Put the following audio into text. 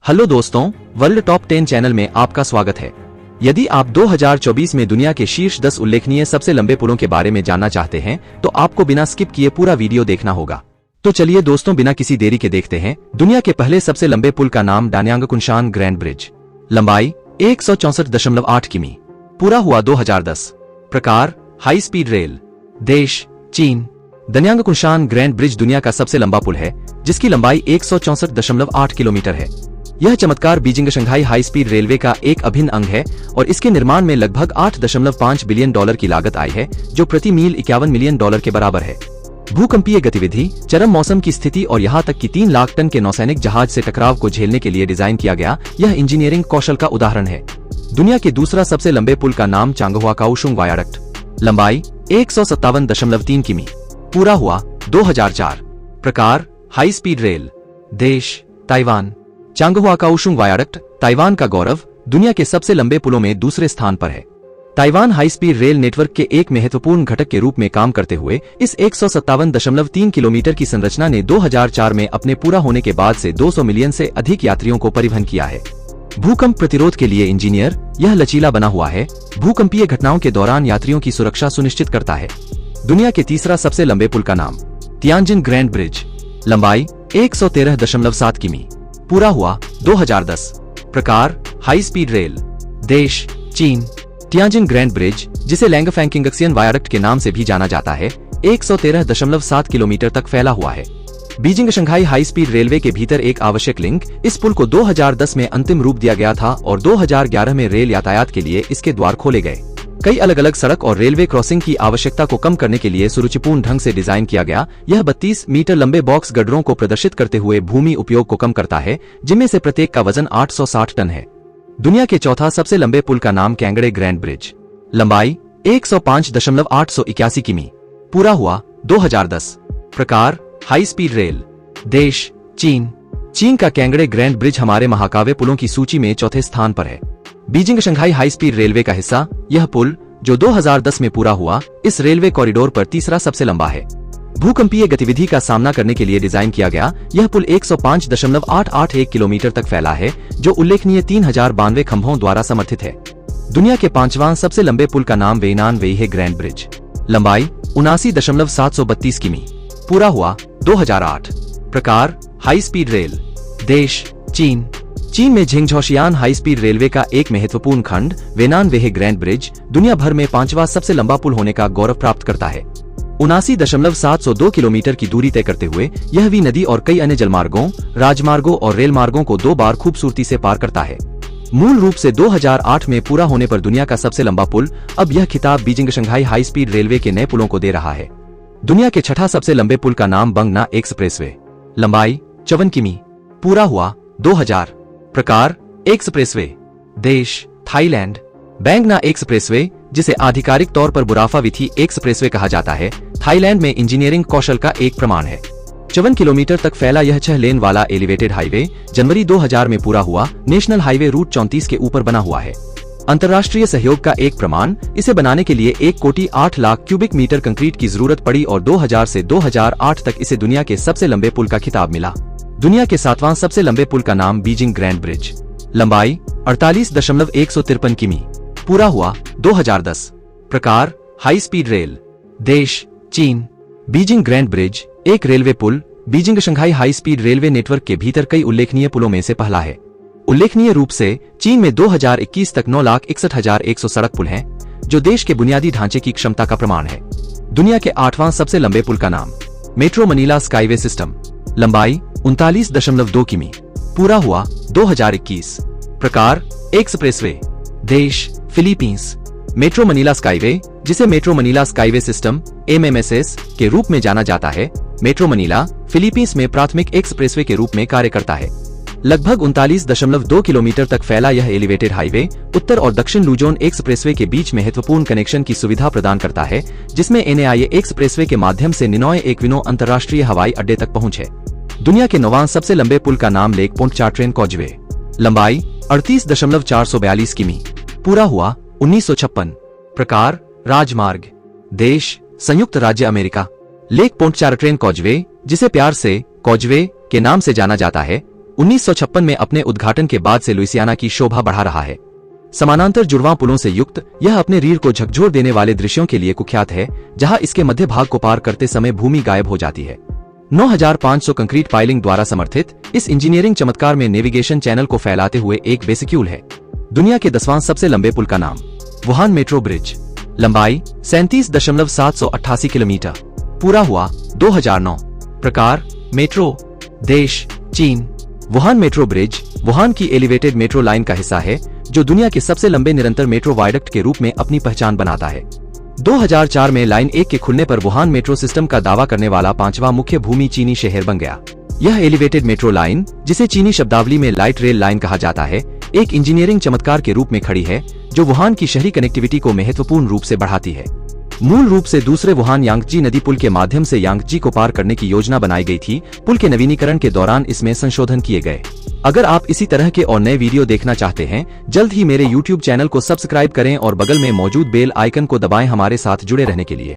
Hello दोस्तों, world top 10 channel में आपका स्वागत है। यदि आप 2024 में दुनिया के शीर्ष 10 उल्लेखनीय सबसे लंबे पुलों के बारे में जानना चाहते हैं तो आपको बिना स्किप किए पूरा वीडियो देखना होगा। तो चलिए दोस्तों, बिना किसी देरी के देखते हैं दुनिया के पहले सबसे लंबे पुल का नाम डान्यांग कुनशान ग्रैंड ब्रिज। लंबाई 164.8 किमी, पूरा हुआ 2010। प्रकार हाई स्पीड रेल। देश चीन। डान्यांग कुनशान ग्रैंड ब्रिज दुनिया का सबसे लंबा पुल है जिसकी लंबाई 164.8 किलोमीटर है। यह चमत्कार Beijing Shanghai high speed railway का एक अभिन्न अंग है और इसके निर्माण में लगभग $8.5 बिलियन की लागत आई है, जो प्रति मील $51 मिलियन के बराबर है। भूकंपीय गतिविधि, चरम मौसम की स्थिति और यहाँ तक कि 3 लाख टन के नौसैनिक जहाज से टकराव को झेलने के लिए डिजाइन किया गया यह इंजीनियरिंग कौशल का उदाहरण है। दुनिया के दूसरा सबसे लंबे पुल का नाम चांगहुआ काओशुंग वायाडक्ट। लंबाई 157.3 किमी, पूरा हुआ 2004। प्रकार हाई स्पीड रेल। देश ताइवान। चांगहुआ काओशुंग वायाडक्ट ताइवान का गौरव, दुनिया के सबसे लंबे पुलों में दूसरे स्थान पर है। Taiwan high speed rail network के एक महत्वपूर्ण घटक के रूप में काम करते हुए इस 157.3 किलोमीटर की संरचना ने 2004 में अपने पूरा होने के बाद से 200 मिलियन से अधिक यात्रियों को परिवहन किया है। भूकंप प्रतिरोध के लिए इंजीनियर, यह लचीला बना हुआ है, भूकंपीय घटनाओं के दौरान यात्रियों की सुरक्षा सुनिश्चित करता है। दुनिया के तीसरा सबसे लंबे पुल का नाम तियानजिन ग्रैंड ब्रिज। लंबाई 113.7 किमी, पूरा हुआ 2010। प्रकार हाई स्पीड रेल। देश चीन। तियानजिन ग्रैंड ब्रिज, जिसे लैंगफैंग-किंगक्सियन वायाडक्ट के नाम से भी जाना जाता है, 113.7 किलोमीटर तक फैला हुआ है। Beijing Shanghai high speed railway के भीतर एक आवश्यक लिंक, इस पुल को 2010 में अंतिम रूप दिया गया था और 2011 में रेल यातायात के लिए इसके द्वार खोले गए। कई अलग अलग सड़क और रेलवे क्रॉसिंग की आवश्यकता को कम करने के लिए सुरुचिपूर्ण ढंग से डिजाइन किया गया। यह 32 मीटर लंबे बॉक्स गड्ढरों को प्रदर्शित करते हुए भूमि उपयोग को कम करता है, जिनमें से प्रत्येक का वजन 860 टन है। दुनिया के चौथा सबसे लंबे पुल का नाम कैंगड़े ग्रैंड ब्रिज। लंबाई 105.881 किमी, पूरा हुआ 2010। प्रकार हाई स्पीड रेल। देश चीन। चीन का कैंगड़े ग्रैंड ब्रिज हमारे महाकाव्य पुलों की सूची में चौथे स्थान पर है। Beijing Shanghai high speed railway का हिस्सा, यह पुल जो 2010 में पूरा हुआ, इस रेलवे कॉरिडोर पर तीसरा सबसे लंबा है। भूकंपीय गतिविधि का सामना करने के लिए डिजाइन किया गया यह पुल 105.881 किलोमीटर तक फैला है, जो उल्लेखनीय 3092 खंभों द्वारा समर्थित है। दुनिया के पांचवां सबसे लंबे पुल का नाम वेइनान वेइहे ग्रैंड ब्रिज। लंबाई 79.732 किमी, पूरा हुआ 2008। प्रकार हाई स्पीड रेल। देश चीन। चीन में झिंगझौशियान हाई स्पीड रेलवे का एक महत्वपूर्ण खंड वेनान वेहे ग्रैंड ब्रिज दुनिया भर में 5वां सबसे लंबा पुल होने का गौरव प्राप्त करता है। 79.702 किलोमीटर की दूरी तय करते हुए यह भी नदी और कई अन्य जलमार्गों, राजमार्गों और रेल मार्गों को 2 बार खूबसूरती से पार करता है। मूल रूप से 2008 में पूरा होने पर दुनिया का सबसे लंबा पुल, अब यह खिताब Beijing Shanghai high speed railway के नए पुलों को दे रहा है। दुनिया के छठा सबसे लंबे पुल का नाम बंगना एक्सप्रेसवे। लंबाई 54 किमी, पूरा हुआ 2000। प्रकार एक्सप्रेसवे। देश थाईलैंड। बैंगना एक्सप्रेसवे, जिसे आधिकारिक तौर पर बुराफा विथी एक्सप्रेसवे कहा जाता है, थाईलैंड में इंजीनियरिंग कौशल का एक प्रमाण है। 54 किलोमीटर तक फैला यह 6 लेन वाला एलिवेटेड हाईवे जनवरी 2000 में पूरा हुआ नेशनल हाईवे रूट 34 के ऊपर बना हुआ है। अंतर्राष्ट्रीय सहयोग का एक प्रमाण, इसे बनाने के लिए 1,08,00,000 क्यूबिक मीटर कंक्रीट की जरूरत पड़ी और 2000 से 2008 तक इसे दुनिया के सबसे लंबे पुल का खिताब मिला। दुनिया के 7वां सबसे लंबे पुल का नाम बीजिंग ग्रैंड ब्रिज। लंबाई 48.153 किमी, पूरा हुआ 2010। प्रकार हाई स्पीड रेल। देश चीन। बीजिंग ग्रैंड ब्रिज एक रेलवे पुल, Beijing Shanghai high speed railway network के भीतर कई उल्लेखनीय पुलों में से पहला है। उल्लेखनीय रूप से चीन में 2021 तक 9,61,100 सड़क पुल हैं, जो देश के बुनियादी ढांचे की क्षमता का प्रमाण है। दुनिया के 8वां सबसे लंबे पुल का नाम मेट्रो मनीला स्काईवे सिस्टम। लंबाई 39.2 किमी, पूरा हुआ 2021। प्रकार एक्सप्रेसवे। देश फिलीपींस। मेट्रो मनीला स्काईवे, जिसे metro Manila skyway system MMSS के रूप में जाना जाता है, मेट्रो मनीला फिलीपींस में प्राथमिक एक्सप्रेसवे के रूप में कार्य करता है। लगभग 39.2 किलोमीटर तक फैला यह एलिवेटेड हाईवे उत्तर और दक्षिण लुजोन एक्सप्रेसवे के बीच महत्वपूर्ण कनेक्शन की सुविधा प्रदान करता है, जिसमें NAIA एक्सप्रेसवे के माध्यम से निनॉय एक्विनो अंतर्राष्ट्रीय हवाई अड्डे तक पहुंच है। दुनिया के 9वां सबसे लंबे पुल का नाम लेक पोंटचार्ट्रेन कॉजवे। लंबाई 38.442 किमी, पूरा हुआ 1956। प्रकार राजमार्ग। देश संयुक्त राज्य अमेरिका। लेक पोंटचार्ट्रेन कॉजवे, जिसे प्यार से कॉजवे के नाम से जाना जाता है, 1956 में अपने उद्घाटन के बाद से लुइसियाना की शोभा बढ़ा रहा है। समानांतर जुड़वां पुलों से युक्त यह अपने रीढ़ को झकझोर देने वाले दृश्यों के लिए कुख्यात है, जहां इसके मध्य भाग को पार करते समय भूमि गायब हो जाती है। 9500 कंक्रीट पाइलिंग द्वारा समर्थित इस इंजीनियरिंग चमत्कार में नेविगेशन चैनल को फैलाते हुए एक वेसिक्यूल है। दुनिया के 10वां सबसे लंबे पुल का नाम वुहान मेट्रो ब्रिज, लंबाई 37.788 किलोमीटर, पूरा हुआ 2009। प्रकार मेट्रो, देश चीन। वुहान मेट्रो ब्रिज वुहान की एलिवेटेड मेट्रो लाइन का हिस्सा है, जो दुनिया के सबसे लंबे निरंतर मेट्रो वायडक्ट के रूप में अपनी पहचान बनाता है। 2004 में लाइन 1 के खुलने पर वुहान मेट्रो सिस्टम का दावा करने वाला 5वां मुख्य भूमि चीनी शहर बन गया। यह एलिवेटेड मेट्रो लाइन, जिसे चीनी शब्दावली में लाइट रेल लाइन कहा जाता है, एक इंजीनियरिंग चमत्कार के रूप में खड़ी है, जो वुहान की शहरी कनेक्टिविटी को महत्वपूर्ण रूप से बढ़ाती है। मूल रूप से दूसरे वुहान यांगजी नदी पुल के माध्यम से यांगजी को पार करने की योजना बनाई गई थी। पुल के नवीनीकरण के दौरान इसमें संशोधन किए गए। अगर आप इसी तरह के और नए वीडियो देखना चाहते हैं, जल्द ही मेरे YouTube चैनल को सब्सक्राइब करें और बगल में मौजूद बेल आइकन को दबाएं हमारे साथ जुड़े रहने के लिए।